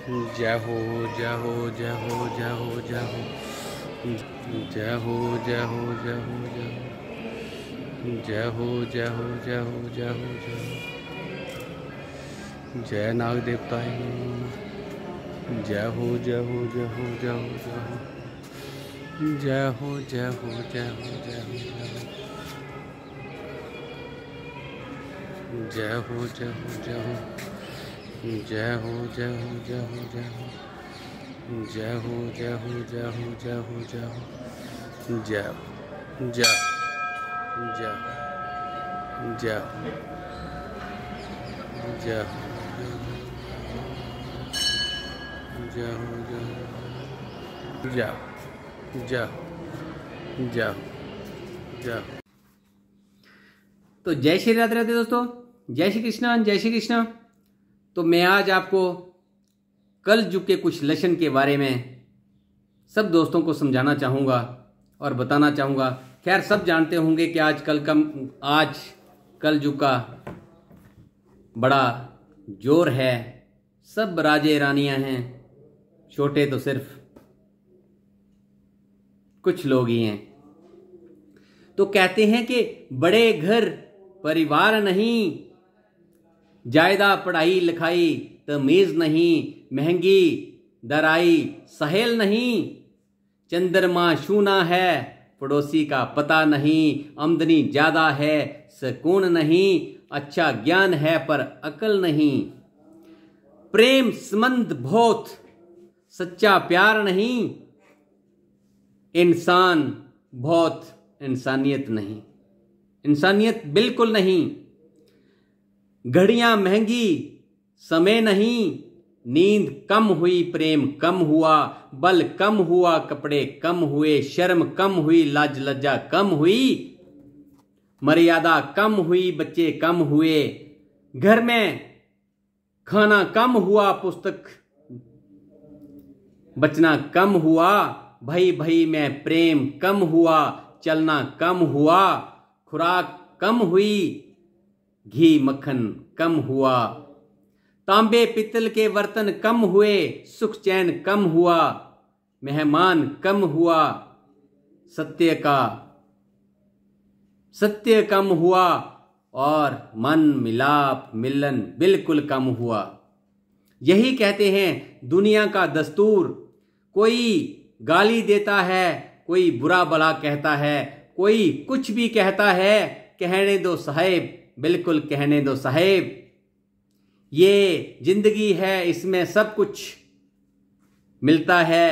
जय हो जय हो जय हो जय हो जय हो जय हो जय हो जय हो जय हो जय हो जय हो जय हो जय नाग देवता है। जय हो जय हो जय हो जय हो जय हो जय हो जय हो जय हो जय हो जय हो जय हो जय हो जय हो जय हो जय हो जय हो जय हो जय हो जय हो जय जय जय जय जय जय हो जय जय जय जय। तो जय श्री राधे राधे दोस्तों, जय श्री कृष्णा, जय श्री कृष्णा। तो मैं आज आपको कल युग के कुछ लक्षण के बारे में सब दोस्तों को समझाना चाहूँगा और बताना चाहूँगा। खैर सब जानते होंगे कि आज कल युग का बड़ा जोर है। सब राजे रानियां हैं, छोटे तो सिर्फ कुछ लोग ही हैं। तो कहते हैं कि बड़े घर परिवार नहीं, जायदा पढ़ाई लिखाई तमीज नहीं, महंगी दराई सहेल नहीं, चंद्रमा शूना है पड़ोसी का पता नहीं, आमदनी ज्यादा है सुकून नहीं, अच्छा ज्ञान है पर अकल नहीं, प्रेम संबंध बहुत सच्चा प्यार नहीं, इंसान बहुत इंसानियत नहीं, इंसानियत बिल्कुल नहीं, घड़ियां महंगी समय नहीं, नींद कम हुई प्रेम कम हुआ, बल कम हुआ कपड़े कम हुए, शर्म कम हुई लाज लज्जा कम हुई, मर्यादा कम हुई बच्चे कम हुए, घर में खाना कम हुआ पुस्तक बचना कम हुआ, भाई भाई में प्रेम कम हुआ, चलना कम हुआ, खुराक कम हुई, घी मक्खन कम हुआ, तांबे पित्तल के बर्तन कम हुए, सुख चैन कम हुआ, मेहमान कम हुआ, सत्य कम हुआ और मन मिलाप मिलन बिल्कुल कम हुआ। यही कहते हैं दुनिया का दस्तूर। कोई गाली देता है, कोई बुरा भला कहता है, कोई कुछ भी कहता है, कहने दो साहेब, बिल्कुल कहने दो साहेब। ये जिंदगी है, इसमें सब कुछ मिलता है,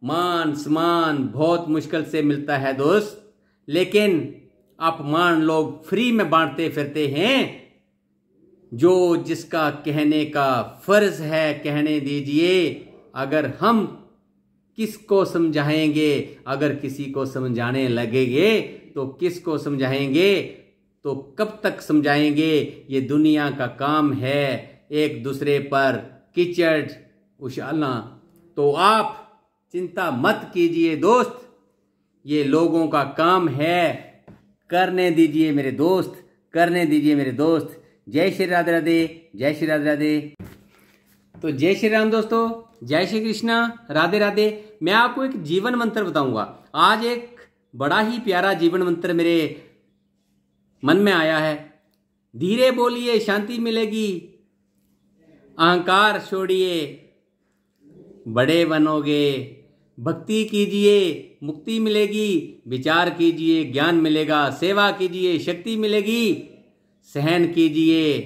मान सम्मान बहुत मुश्किल से मिलता है दोस्त, लेकिन अपमान लोग फ्री में बांटते फिरते हैं। जो जिसका कहने का फर्ज है कहने दीजिए। अगर हम किसको समझाएंगे, अगर किसी को समझाने लगेंगे तो किसको समझाएंगे, तो कब तक समझाएंगे। ये दुनिया का काम है एक दूसरे पर कीचड़ उछालना। तो आप चिंता मत कीजिए दोस्त, ये लोगों का काम है, करने दीजिए मेरे दोस्त, करने दीजिए मेरे दोस्त। जय श्री राधे राधे, जय श्री राधे राधे। तो जय श्री राम दोस्तों, जय श्री कृष्णा, राधे राधे। मैं आपको एक जीवन मंत्र बताऊंगा आज। एक बड़ा ही प्यारा जीवन मंत्र मेरे मन में आया है। धीरे बोलिए शांति मिलेगी, अहंकार छोड़िए बड़े बनोगे, भक्ति कीजिए मुक्ति मिलेगी, विचार कीजिए ज्ञान मिलेगा, सेवा कीजिए शक्ति मिलेगी, सहन कीजिए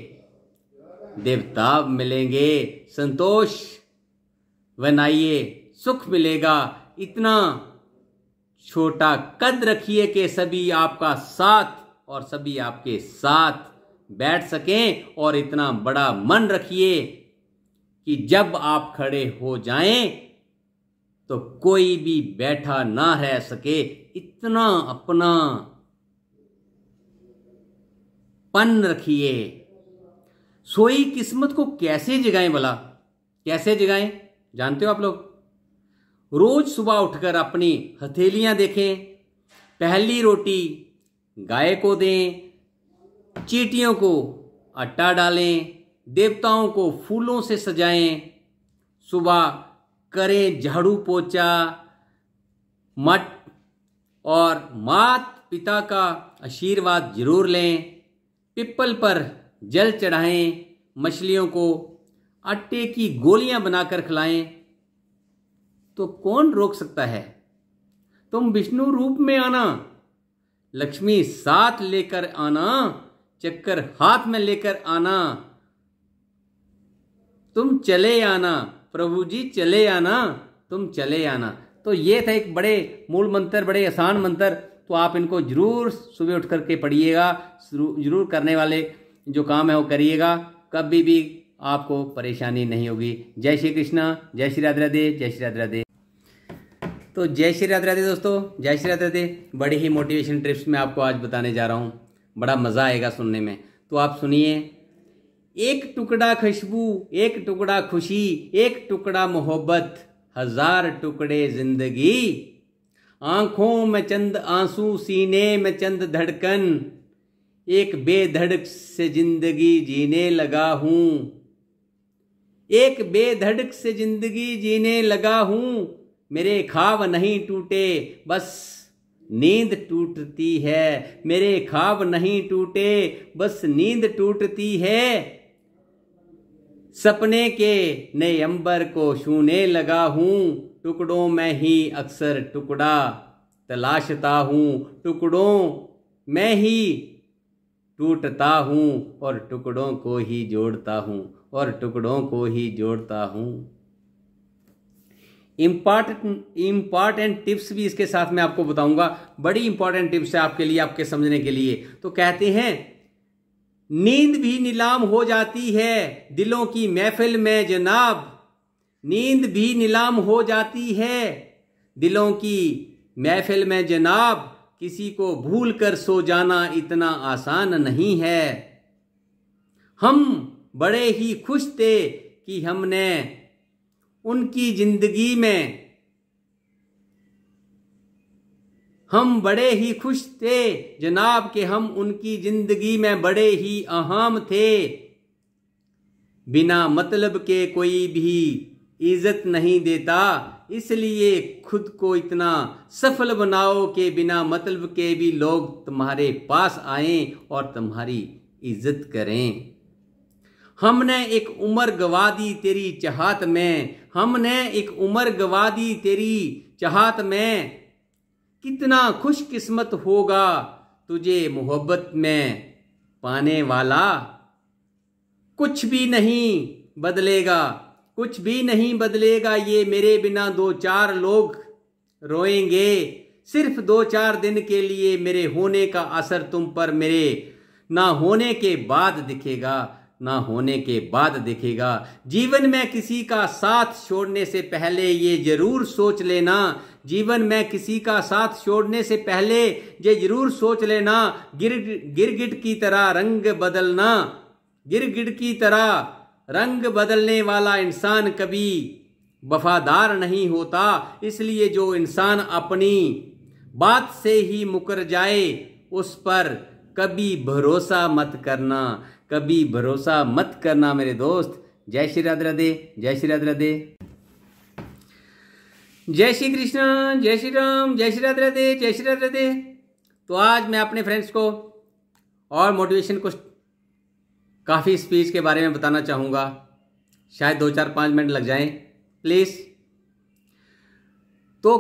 देवता मिलेंगे, संतोष बनाइए सुख मिलेगा। इतना छोटा कद रखिए कि सभी आपका साथ और सभी आपके साथ बैठ सकें, और इतना बड़ा मन रखिए कि जब आप खड़े हो जाएं तो कोई भी बैठा ना रह सके। इतना अपना पन रखिए। सोई किस्मत को कैसे जगाएं भला, कैसे जगाएं जानते हो आप लोग? रोज सुबह उठकर अपनी हथेलियां देखें, पहली रोटी गाय को दें, चींटियों को आटा डालें, देवताओं को फूलों से सजाएं, सुबह करें झाड़ू पोछा, मठ और माता पिता का आशीर्वाद जरूर लें, पिपल पर जल चढ़ाएं, मछलियों को आटे की गोलियां बनाकर खिलाएं, तो कौन रोक सकता है। तुम विष्णु रूप में आना, लक्ष्मी साथ लेकर आना, चक्कर हाथ में लेकर आना, तुम चले आना, प्रभु जी चले आना, तुम चले आना। तो ये था एक बड़े मूल मंत्र, बड़े आसान मंत्र। तो आप इनको जरूर सुबह उठ करके पढ़िएगा, जरूर करने वाले जो काम है वो करिएगा, कभी भी आपको परेशानी नहीं होगी। जय श्री कृष्णा, जय श्री राधे राधे, जय श्री राधे राधे। तो जय श्री राधे राधे दोस्तों, जय श्री राधे राधे। बड़ी ही मोटिवेशन टिप्स मैं आपको आज बताने जा रहा हूँ, बड़ा मज़ा आएगा सुनने में। तो आप सुनिए। एक टुकड़ा खुशबू, एक टुकड़ा खुशी, एक टुकड़ा मोहब्बत, हजार टुकड़े जिंदगी। आंखों में चंद आंसू, सीने में चंद धड़कन, एक बेधड़क से जिंदगी जीने लगा हूं, एक बेधड़क से जिंदगी जीने लगा हूं। मेरे ख्वाब नहीं टूटे, बस नींद टूटती है, मेरे ख्वाब नहीं टूटे, बस नींद टूटती है। सपने के नए अंबर को छूने लगा हूं, टुकड़ों में ही अक्सर टुकड़ा तलाशता हूं, टुकड़ों में ही टूटता हूं और टुकड़ों को ही जोड़ता हूं, और टुकड़ों को ही जोड़ता हूं। इंपॉर्टेंट टिप्स भी इसके साथ में आपको बताऊंगा, बड़ी इंपॉर्टेंट टिप्स है आपके लिए, आपके समझने के लिए। तो कहते हैं नींद भी नीलाम हो जाती है दिलों की महफिल में जनाब, नींद भी नीलाम हो जाती है दिलों की महफिल में जनाब। किसी को भूल कर सो जाना इतना आसान नहीं है। हम बड़े ही खुश थे कि हमने उनकी जिंदगी में, हम बड़े ही खुश थे जनाब कि हम उनकी जिंदगी में बड़े ही अहम थे। बिना मतलब के कोई भी इज्जत नहीं देता, इसलिए खुद को इतना सफल बनाओ कि बिना मतलब के भी लोग तुम्हारे पास आएं और तुम्हारी इज्जत करें। हमने एक उम्र गवा दी तेरी चाहत में, हमने एक उम्र गवा दी तेरी चाहत में। कितना खुशकिस्मत होगा तुझे मोहब्बत में पाने वाला। कुछ भी नहीं बदलेगा, कुछ भी नहीं बदलेगा ये मेरे बिना, दो चार लोग रोएंगे। सिर्फ 2-4 दिन के लिए मेरे होने का असर तुम पर मेरे ना होने के बाद दिखेगा, ना होने के बाद दिखेगा। जीवन में किसी का साथ छोड़ने से पहले ये जरूर सोच लेना, जीवन में किसी का साथ छोड़ने से पहले ये जरूर सोच लेना, गिरगिट की तरह रंग बदलना, गिरगिट की तरह रंग बदलने वाला इंसान कभी वफादार नहीं होता। इसलिए जो इंसान अपनी बात से ही मुकर जाए उस पर कभी भरोसा मत करना, कभी भरोसा मत करना मेरे दोस्त। जय श्री राधे राधे, जय श्री राधे राधे। जय श्री कृष्ण, जय श्री राम, जय श्री राधे राधे, जय श्री राधे राधे। तो आज मैं अपने फ्रेंड्स को और मोटिवेशन को काफ़ी स्पीच के बारे में बताना चाहूँगा, शायद 2-4-5 मिनट लग जाएं प्लीज़। तो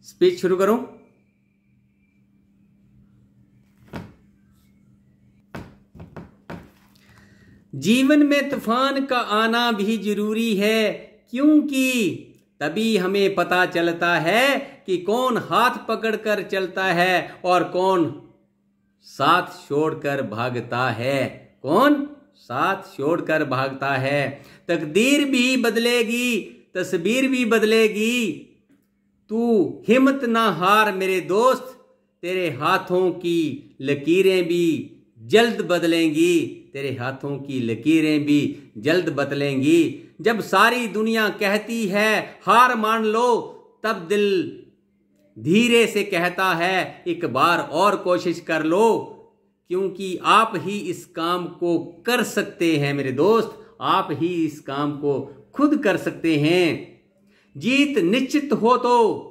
स्पीच शुरू करूं। जीवन में तूफान का आना भी जरूरी है, क्योंकि तभी हमें पता चलता है कि कौन हाथ पकड़कर चलता है और कौन साथ छोड़कर भागता है, कौन साथ छोड़कर भागता है। तकदीर भी बदलेगी, तस्वीर भी बदलेगी, तू हिम्मत ना हार मेरे दोस्त, तेरे हाथों की लकीरें भी जल्द बदलेंगी, तेरे हाथों की लकीरें भी जल्द बदलेंगी। जब सारी दुनिया कहती है हार मान लो, तब दिल धीरे से कहता है एक बार और कोशिश कर लो। क्योंकि आप ही इस काम को कर सकते हैं मेरे दोस्त, आप ही इस काम को खुद कर सकते हैं। जीत निश्चित हो तो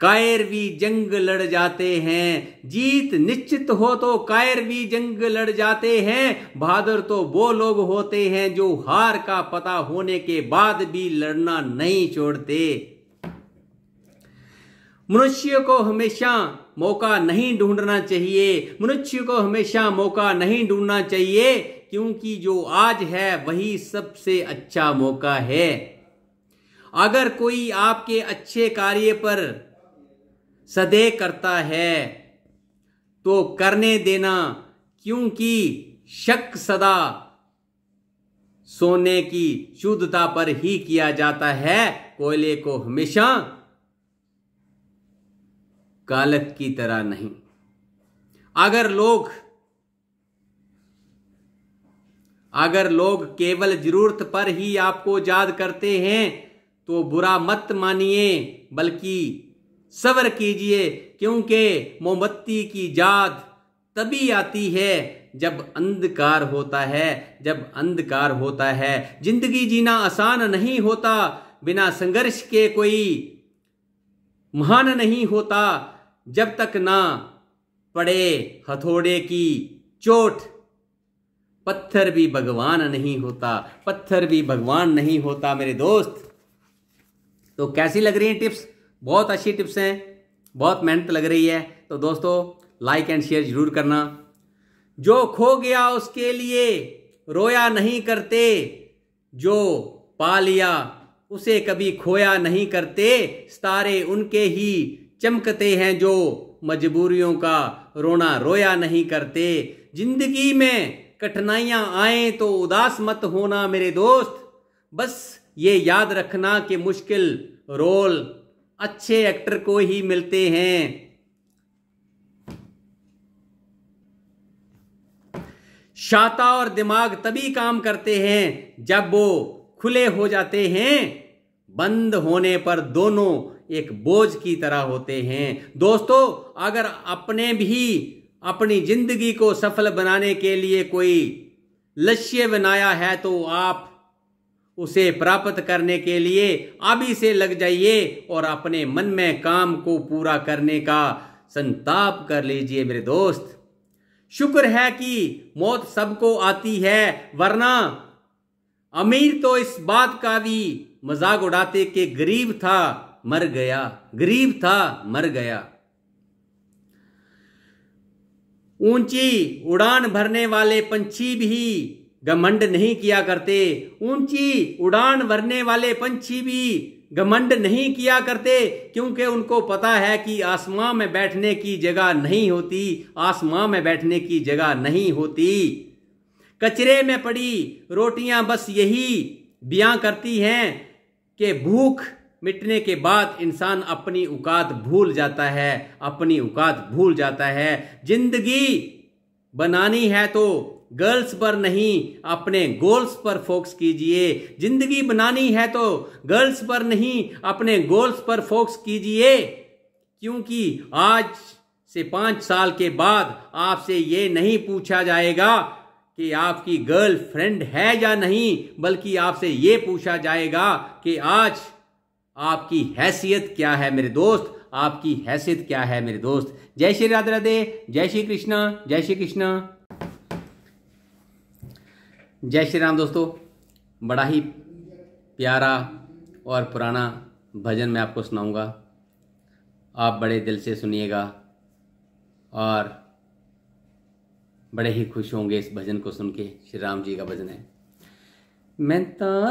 कायर भी जंग लड़ जाते हैं, जीत निश्चित हो तो कायर भी जंग लड़ जाते हैं। बहादुर तो वो लोग होते हैं जो हार का पता होने के बाद भी लड़ना नहीं छोड़ते। मनुष्य को हमेशा मौका नहीं ढूंढना चाहिए, मनुष्य को हमेशा मौका नहीं ढूंढना चाहिए, क्योंकि जो आज है वही सबसे अच्छा मौका है। अगर कोई आपके अच्छे कार्य पर सदैव करता है तो करने देना, क्योंकि शक सदा सोने की शुद्धता पर ही किया जाता है, कोयले को हमेशा कालक की तरह नहीं। अगर लोग केवल जरूरत पर ही आपको याद करते हैं तो बुरा मत मानिए, बल्कि सब्र कीजिए, क्योंकि मोमबत्ती की याद तभी आती है जब अंधकार होता है, जब अंधकार होता है। जिंदगी जीना आसान नहीं होता, बिना संघर्ष के कोई महान नहीं होता। जब तक ना पड़े हथौड़े की चोट, पत्थर भी भगवान नहीं होता, पत्थर भी भगवान नहीं होता मेरे दोस्त। तो कैसी लग रही हैं टिप्स? बहुत अच्छी टिप्स हैं, बहुत मेहनत लग रही है। तो दोस्तों लाइक एंड शेयर जरूर करना। जो खो गया उसके लिए रोया नहीं करते, जो पा लिया उसे कभी खोया नहीं करते। सितारे उनके ही चमकते हैं जो मजबूरियों का रोना रोया नहीं करते। जिंदगी में कठिनाइयां आए तो उदास मत होना मेरे दोस्त, बस ये याद रखना कि मुश्किल रोल अच्छे एक्टर को ही मिलते हैं। शाता और दिमाग तभी काम करते हैं जब वो खुले हो जाते हैं, बंद होने पर दोनों एक बोझ की तरह होते हैं। दोस्तों अगर आपने भी अपनी जिंदगी को सफल बनाने के लिए कोई लक्ष्य बनाया है तो आप उसे प्राप्त करने के लिए अभी से लग जाइए और अपने मन में काम को पूरा करने का संताप कर लीजिए मेरे दोस्त। शुक्र है कि मौत सबको आती है, वरना अमीर तो इस बात का भी मजाक उड़ाते कि गरीब था मर गया, गरीब था मर गया। ऊंची उड़ान भरने वाले पंछी भी घमंड नहीं किया करते, ऊंची उड़ान भरने वाले पंछी भी घमंड नहीं किया करते, क्योंकि उनको पता है कि आसमां में बैठने की जगह नहीं होती, आसमां में बैठने की जगह नहीं होती। कचरे में पड़ी रोटियां बस यही बयां करती हैं कि भूख मिटने के बाद इंसान अपनी औकात भूल जाता है, अपनी औकात भूल जाता है। जिंदगी बनानी है तो गर्ल्स पर नहीं अपने गोल्स पर फोकस कीजिए, जिंदगी बनानी है तो गर्ल्स पर नहीं अपने गोल्स पर फोकस कीजिए, क्योंकि आज से 5 साल के बाद आपसे ये नहीं पूछा जाएगा कि आपकी गर्लफ्रेंड है या नहीं, बल्कि आपसे ये पूछा जाएगा कि आज आपकी हैसियत क्या है मेरे दोस्त, आपकी हैसियत क्या है मेरे दोस्त। जय श्री राधे राधे, जय श्री कृष्णा, जय श्री कृष्णा, जय श्री राम। दोस्तों बड़ा ही प्यारा और पुराना भजन मैं आपको सुनाऊंगा, आप बड़े दिल से सुनिएगा और बड़े ही खुश होंगे इस भजन को सुन के। श्री राम जी का भजन है। मैं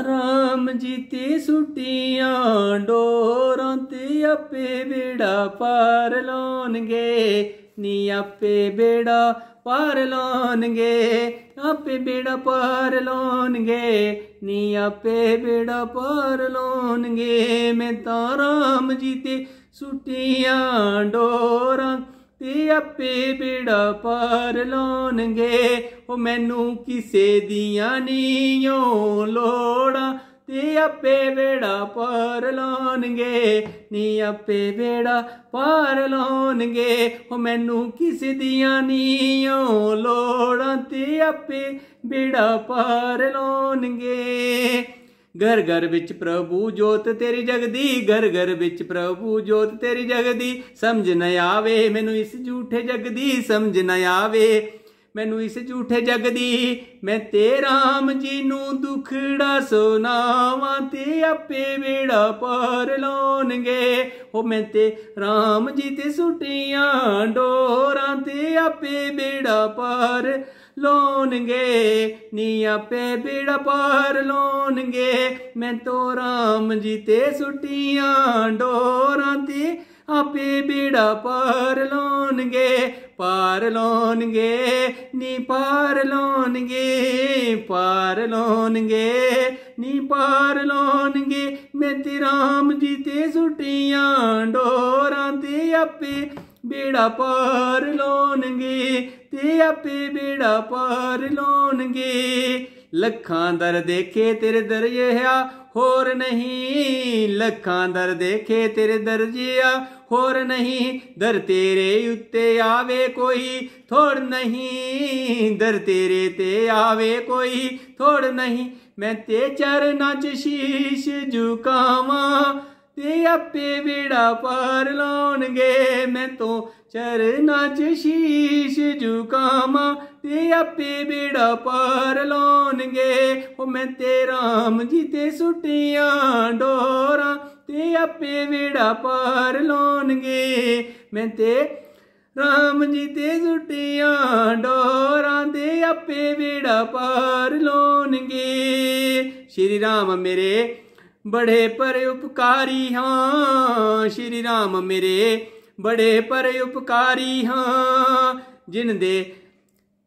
राम जी ते सुटियां डोरां ते आपे बेड़ा पार लाउणगे, नी आपे बेड़ा पार लाउणगे, आपे बेड़ा पार लाउणगे, नी आपे बेड़ा पार लाउणगे। मैं राम जी ते सुटियां डोरां ते आपे बेड़ा पार लाउणगे। ओ मैनू किसे दियां नीयों लोड़ां ते आपे बेड़ा पार लाउणगे, नी आपे बेड़ा पार लाउणगे। हो मैनू किस दियां नीं लोड़ां, ते आपे बेड़ा पार लाउणगे। घर घर विच प्रभु जोत तेरी जगदी, घर घर विच प्रभु जोत तेरी जगदी। समझ न आवे मैनू इस झूठे जगदी, समझ न आवे मैनू इस झूठे जगदी। मैं ते राम जी नू दुखड़ा सुनावां, ते आपे बेड़ा पार लाउणगे। हो मैं ते राम जी ते सुटियां डोरां, ते आपे बेड़ा पार लाउणगे, नी आपे बेड़ा पार लाउणगे। मैं तो राम जी ते सुटियां डोरां, ते आपे बेड़ा पार लाउणगे, पार लाउणगे, नी पार लाउणगे, पार लाउणगे, नी पार लाउणगे। मैं ते राम जी ते सुटियां डोरां, ते आपे बेड़ा पार लाउणगे, ते आपे बेड़ा पार लाउणगे। लखां दर देखे तेरे दर जिहा होर नहीं, लखां दर देखे तेरे दर जिहा होर नहीं। दर तेरे उत्ते आवे कोई थोड़ नहीं, दर तेरे ते आवे कोई थोड़ नहीं। मैं ते चरनां च शीश झुकावां, ते आपे बेड़ा पार लाउणगे। मैं तो चरनां च शीश झुकावां, ते आपे बेड़ा पार लाउणगे। हो मैं ते राम जी ते सुटियां डोरां, ते आपे बेड़ा पार लाउणगे। मैं ते राम जी ते सुटियां डोरां, ते आपे बेड़ा पार लाउणगे। श्री राम मेरे बड़े पर उपकारी हाँ, श्री राम मेरे बड़े पर उपकारी हाँ। जिन दे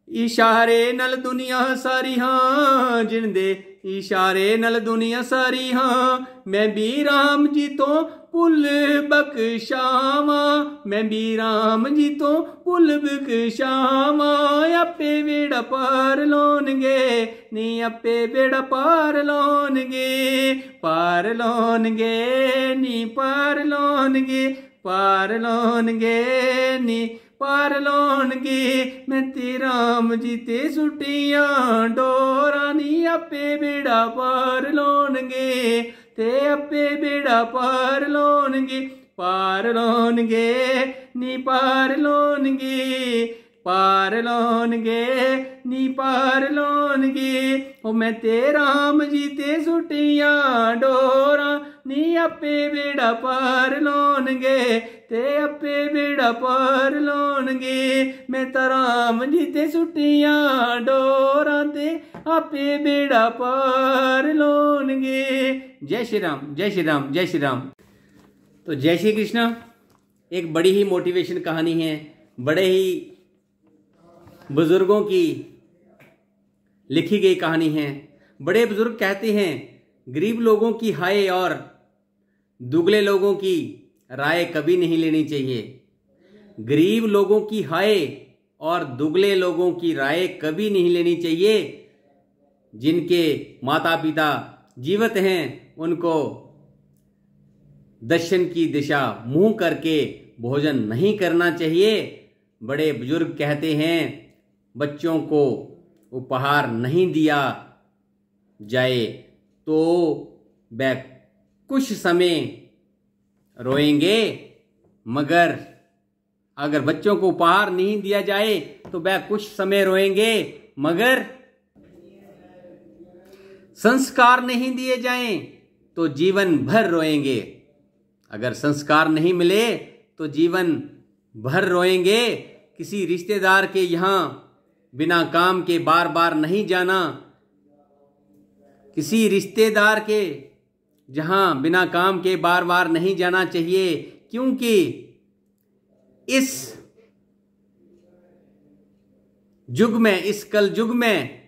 इशारे नल दुनिया सारी हाँ, जिन दे इशारे नल दुनिया सारी हाँ। मैं भी राम जी तो भुल बख्शावां, मैं भी राम जी तो भुल बख्शावां। आपे बेड़ा पार लाउणगे, नी आपे बेड़ा पार लाउणगे, पार लाउणगे, नी पार लाउणगे, पार लाउणगे, नी पार लाउणगे। मैं ते राम जी ते सुटियां डोरां, नी आपे बेड़ा पार लाउणगे, ते आपे बेड़ा पार लाउणगे, पार लाउणगे, नी पार लाउणगे, पार लाउणगे, नी पार लाउणगे। ओ मैं ते राम जी ते सुटियां डोरां, नी आपे बेड़ा पार लाउणगे, ते आपे बेड़ा पार लाउणगे। मैं तो राम जी ते सुटियां डोरां, ते आपे बेड़ा पार लाउणगे। जय श्री राम, जय श्री राम, जय श्री राम। तो जय श्री कृष्ण एक बड़ी ही मोटिवेशन कहानी है, बड़े ही बुजुर्गों की लिखी गई कहानी है। बड़े बुजुर्ग कहते हैं गरीब लोगों की हाय और दुगले लोगों की राय कभी नहीं लेनी चाहिए। गरीब लोगों की हाय और दुगले लोगों की राय कभी नहीं लेनी चाहिए। जिनके माता पिता जीवित हैं उनको दर्शन की दिशा मुंह करके भोजन नहीं करना चाहिए। बड़े बुजुर्ग कहते हैं बच्चों को उपहार नहीं दिया जाए तो वह कुछ समय रोएंगे, मगर अगर बच्चों को उपहार नहीं दिया जाए तो वह कुछ समय रोएंगे, मगर संस्कार नहीं दिए जाएं तो जीवन भर रोएंगे। अगर संस्कार नहीं मिले तो जीवन भर रोएंगे। किसी रिश्तेदार के यहाँ बिना काम के बार बार नहीं जाना, किसी रिश्तेदार के जहां बिना काम के बार बार नहीं जाना चाहिए, क्योंकि इस युग में, इस कल युग में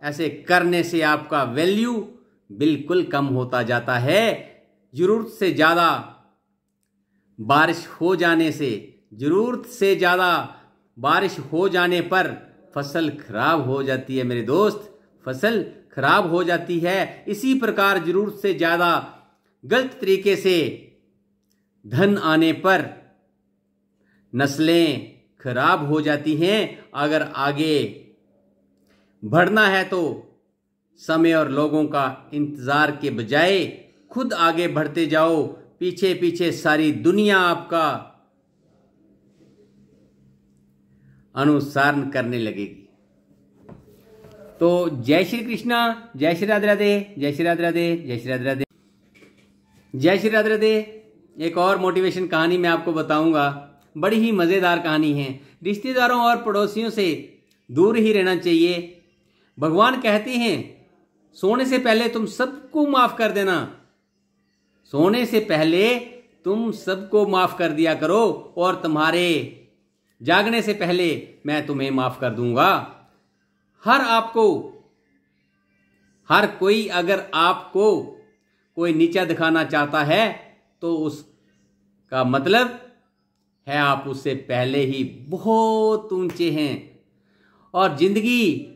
ऐसे करने से आपका वैल्यू बिल्कुल कम होता जाता है। जरूरत से ज्यादा बारिश हो जाने से, जरूरत से ज्यादा बारिश हो जाने पर फसल खराब हो जाती है मेरे दोस्त, फसल खराब हो जाती है। इसी प्रकार जरूरत से ज़्यादा गलत तरीके से धन आने पर नस्लें खराब हो जाती हैं। अगर आगे बढ़ना है तो समय और लोगों का इंतज़ार के बजाय खुद आगे बढ़ते जाओ। पीछे पीछे सारी दुनिया आपका अनुसरण करने लगेगी। तो जय श्री कृष्णा, जय श्री राधे राधे, जय श्री राधे राधे, जय श्री राधे राधे, जय श्री राधे राधे। एक और मोटिवेशन कहानी मैं आपको बताऊंगा, बड़ी ही मज़ेदार कहानी है। रिश्तेदारों और पड़ोसियों से दूर ही रहना चाहिए। भगवान कहते हैं सोने से पहले तुम सबको माफ कर देना। सोने से पहले तुम सबको माफ कर दिया करो और तुम्हारे जागने से पहले मैं तुम्हें माफ कर दूंगा। हर कोई अगर आपको कोई नीचा दिखाना चाहता है तो उसका मतलब है आप उससे पहले ही बहुत ऊंचे हैं और जिंदगी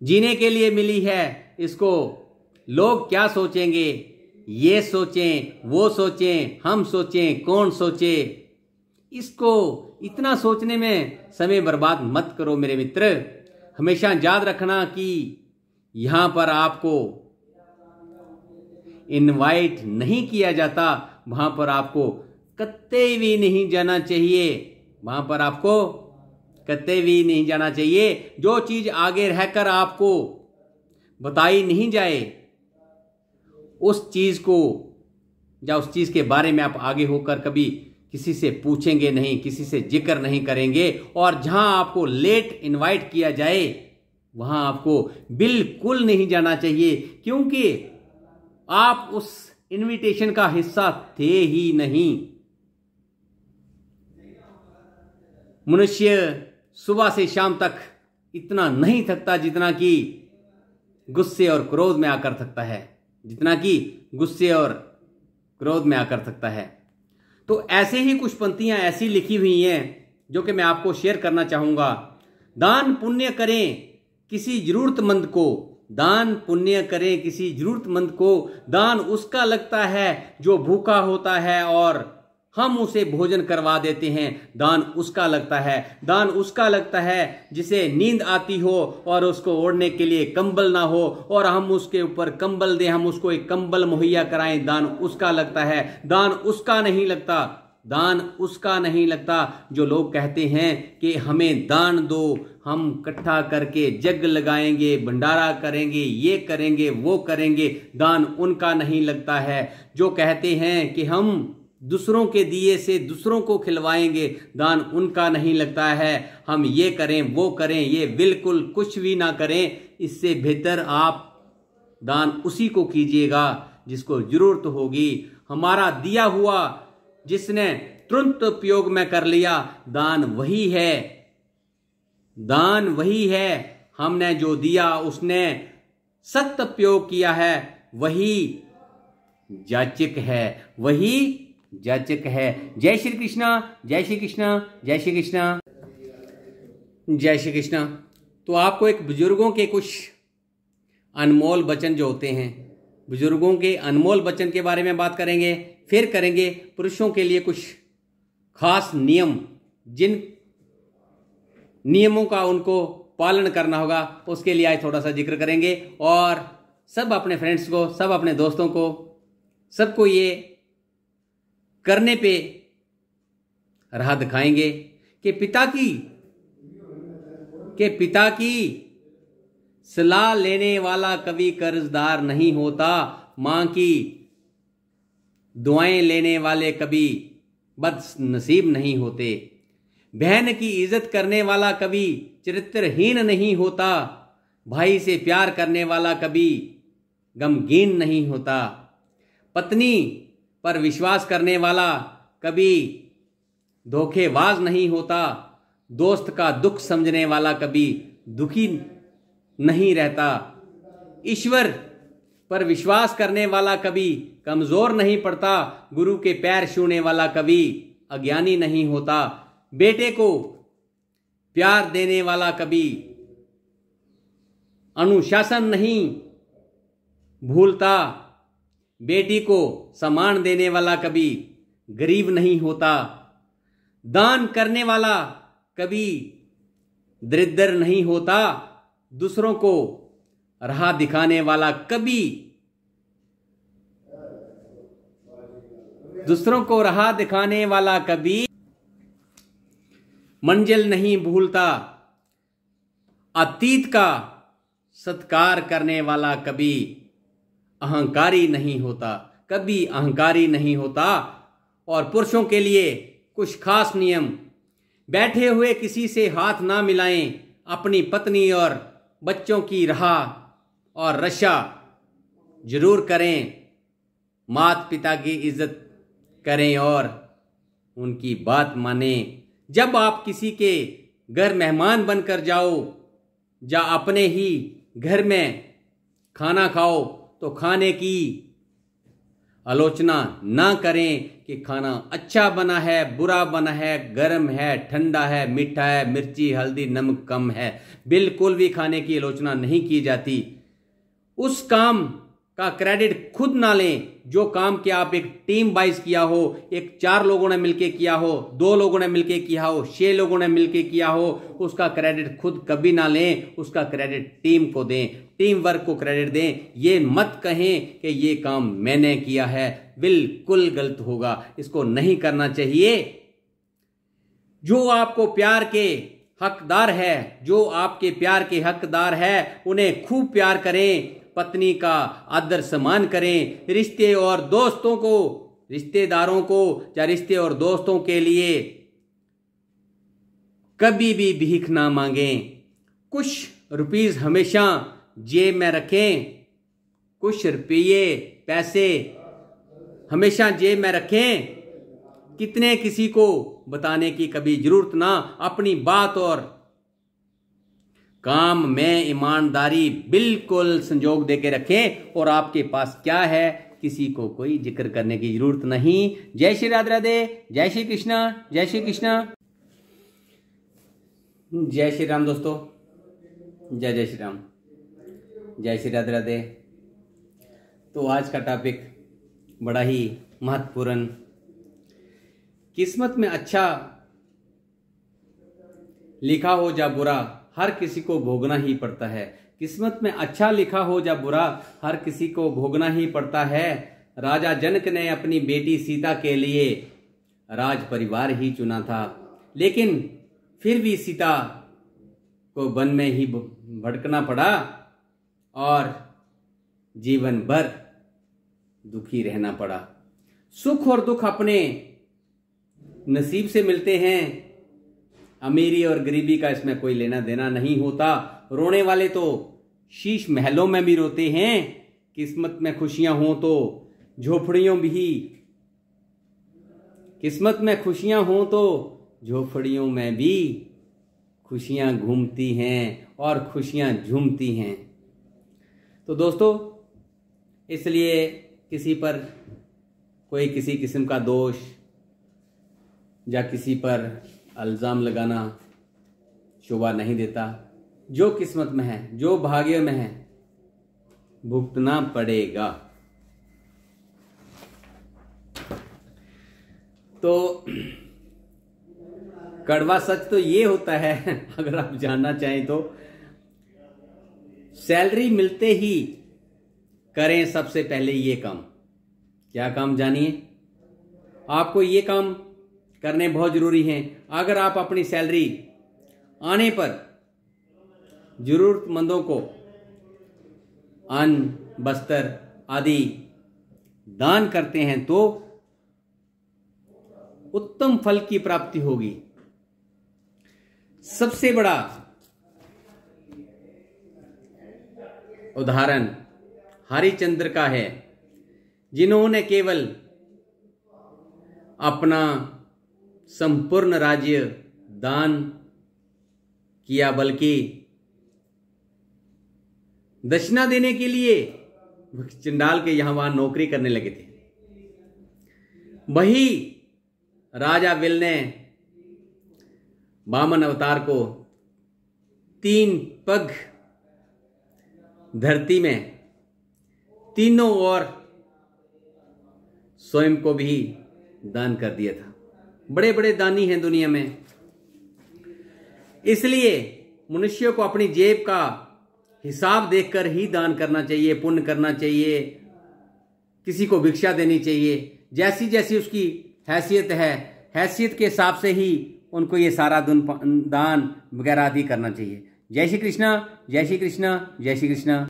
जीने के लिए मिली है। इसको लोग क्या सोचेंगे, ये सोचें, वो सोचें, हम सोचें, कौन सोचे, इसको इतना सोचने में समय बर्बाद मत करो मेरे मित्र। हमेशा याद रखना कि यहाँ पर आपको इनवाइट नहीं किया जाता, वहाँ पर आपको कतई भी नहीं जाना चाहिए। वहाँ पर आपको कतई भी नहीं जाना चाहिए। जो चीज़ आगे रहकर आपको बताई नहीं जाए उस चीज़ को या उस चीज़ के बारे में आप आगे होकर कभी किसी से पूछेंगे नहीं, किसी से जिक्र नहीं करेंगे। और जहां आपको लेट इनवाइट किया जाए वहां आपको बिल्कुल नहीं जाना चाहिए, क्योंकि आप उस इनविटेशन का हिस्सा थे ही नहीं। मनुष्य सुबह से शाम तक इतना नहीं थकता जितना कि गुस्से और क्रोध में आकर थकता है, जितना कि गुस्से और क्रोध में आकर थकता है। तो ऐसे ही कुछ पंक्तियां ऐसी लिखी हुई हैं जो कि मैं आपको शेयर करना चाहूंगा। दान पुण्य करें किसी जरूरतमंद को, दान पुण्य करें किसी जरूरतमंद को। दान उसका लगता है जो भूखा होता है और हम उसे भोजन करवा देते हैं। दान उसका लगता है, दान उसका लगता है जिसे नींद आती हो और उसको ओढ़ने के लिए कंबल ना हो और हम उसके ऊपर कंबल दें, हम उसको एक कंबल मुहैया कराएं। दान उसका लगता है। दान उसका नहीं लगता, दान उसका नहीं लगता जो लोग कहते हैं कि हमें दान दो, हम इकट्ठा करके जग लगाएंगे, भंडारा करेंगे, ये करेंगे, वो करेंगे। दान उनका नहीं लगता है जो कहते हैं कि हम दूसरों के दिए से दूसरों को खिलवाएंगे। दान उनका नहीं लगता है हम ये करें, वो करें, ये बिल्कुल कुछ भी ना करें। इससे बेहतर आप दान उसी को कीजिएगा जिसको जरूरत होगी। हमारा दिया हुआ जिसने तुरंत उपयोग में कर लिया, दान वही है, दान वही है। हमने जो दिया उसने सत उपयोग किया है, वही जाचक है, वही जाचक है। जय श्री कृष्णा, जय श्री कृष्णा, जय श्री कृष्णा, जय श्री कृष्णा। तो आपको एक बुजुर्गों के कुछ अनमोल वचन जो होते हैं, बुजुर्गों के अनमोल वचन के बारे में बात करेंगे। फिर करेंगे पुरुषों के लिए कुछ खास नियम, जिन नियमों का उनको पालन करना होगा, उसके लिए आज थोड़ा सा जिक्र करेंगे। और सब अपने फ्रेंड्स को, सब अपने दोस्तों को, सबको ये करने पे राह दिखाएंगे कि पिता की सलाह लेने वाला कभी कर्जदार नहीं होता, मां की दुआएं लेने वाले कभी बदनसीब नहीं होते, बहन की इज्जत करने वाला कभी चरित्रहीन नहीं होता, भाई से प्यार करने वाला कभी गमगीन नहीं होता, पत्नी पर विश्वास करने वाला कभी धोखेबाज नहीं होता, दोस्त का दुख समझने वाला कभी दुखी नहीं रहता, ईश्वर पर विश्वास करने वाला कभी कमजोर नहीं पड़ता, गुरु के पैर छूने वाला कभी अज्ञानी नहीं होता, बेटे को प्यार देने वाला कभी अनुशासन नहीं भूलता, बेटी को सम्मान देने वाला कभी गरीब नहीं होता, दान करने वाला कभी दरिद्र नहीं होता, दूसरों को राह दिखाने वाला कभी मंजिल नहीं भूलता, अतीत का सत्कार करने वाला कभी अहंकारी नहीं होता। और पुरुषों के लिए कुछ खास नियम: बैठे हुए किसी से हाथ ना मिलाएं, अपनी पत्नी और बच्चों की राह और रक्षा जरूर करें, माता पिता की इज्जत करें और उनकी बात मानें। जब आप किसी के घर मेहमान बनकर जाओ या अपने ही घर में खाना खाओ तो खाने की आलोचना ना करें कि खाना अच्छा बना है, बुरा बना है, गर्म है, ठंडा है, मीठा है, मिर्ची हल्दी नमक कम है। बिल्कुल भी खाने की आलोचना नहीं की जाती। उस काम का क्रेडिट खुद ना लें जो काम के आप एक टीम वाइज किया हो, एक 4 लोगों ने मिलके किया हो, 2 लोगों ने मिलके किया हो, 6 लोगों ने मिलके किया हो। उसका क्रेडिट खुद कभी ना लें, उसका क्रेडिट टीम को दें, टीम वर्क को क्रेडिट दें। ये मत कहें कि ये काम मैंने किया है, बिल्कुल गलत होगा, इसको नहीं करना चाहिए। जो आपको प्यार के हकदार है, उन्हें खूब प्यार करें, पत्नी का आदर सम्मान करें। रिश्ते और दोस्तों को, रिश्तेदारों को या रिश्ते और दोस्तों के लिए कभी भी भीख ना मांगें। कुछ रुपीस हमेशा जेब में रखें, कुछ रुपये पैसे हमेशा जेब में रखें। कितने किसी को बताने की कभी जरूरत ना। अपनी बात और काम में ईमानदारी बिल्कुल संजोग देके रखें। और आपके पास क्या है किसी को कोई जिक्र करने की जरूरत नहीं। जय श्री राधे राधे, जय श्री कृष्णा, जय श्री कृष्णा, जय श्री राम दोस्तों, जय जय श्री राम, जय श्री राधे राधे। तो आज का टॉपिक बड़ा ही महत्वपूर्ण, किस्मत में अच्छा लिखा हो या बुरा हर किसी को भोगना ही पड़ता है। किस्मत में अच्छा लिखा हो या बुरा हर किसी को भोगना ही पड़ता है। राजा जनक ने अपनी बेटी सीता के लिए राज परिवार ही चुना था, लेकिन फिर भी सीता को वन में ही भटकना पड़ा और जीवन भर दुखी रहना पड़ा। सुख और दुख अपने नसीब से मिलते हैं। अमीरी और गरीबी का इसमें कोई लेना देना नहीं होता। रोने वाले तो शीश महलों में भी रोते हैं। किस्मत में खुशियां हो तो झोपड़ियों भी, किस्मत में खुशियां हो तो झोपड़ियों में भी खुशियां घूमती हैं और खुशियां झूमती हैं। तो दोस्तों, इसलिए किसी पर कोई किसी किस्म का दोष या किसी पर इल्ज़ाम लगाना शोभा नहीं देता। जो किस्मत में है, जो भाग्य में है, भुगतना पड़ेगा। तो कड़वा सच तो ये होता है, अगर आप जानना चाहें तो, सैलरी मिलते ही करें सबसे पहले ये काम। क्या काम जानिए? आपको ये काम करने बहुत जरूरी हैं। अगर आप अपनी सैलरी आने पर जरूरतमंदों को अन्न, वस्त्र आदि दान करते हैं तो उत्तम फल की प्राप्ति होगी। सबसे बड़ा उदाहरण हरिश्चंद्र का है, जिन्होंने केवल अपना संपूर्ण राज्य दान किया, बल्कि दक्षिणा देने के लिए चंडाल के यहां वहां नौकरी करने लगे थे। वही राजा विल ने वामन अवतार को 3 पग धरती में तीनों ओर स्वयं को भी दान कर दिया था। बड़े बड़े दानी हैं दुनिया में। इसलिए मनुष्य को अपनी जेब का हिसाब देखकर ही दान करना चाहिए, पुण्य करना चाहिए, किसी को भिक्षा देनी चाहिए। जैसी जैसी उसकी हैसियत है, हैसियत के हिसाब से ही उनको ये सारा दान वगैरह आदि करना चाहिए। जय श्री कृष्णा, जय श्री कृष्णा, जय श्री कृष्णा।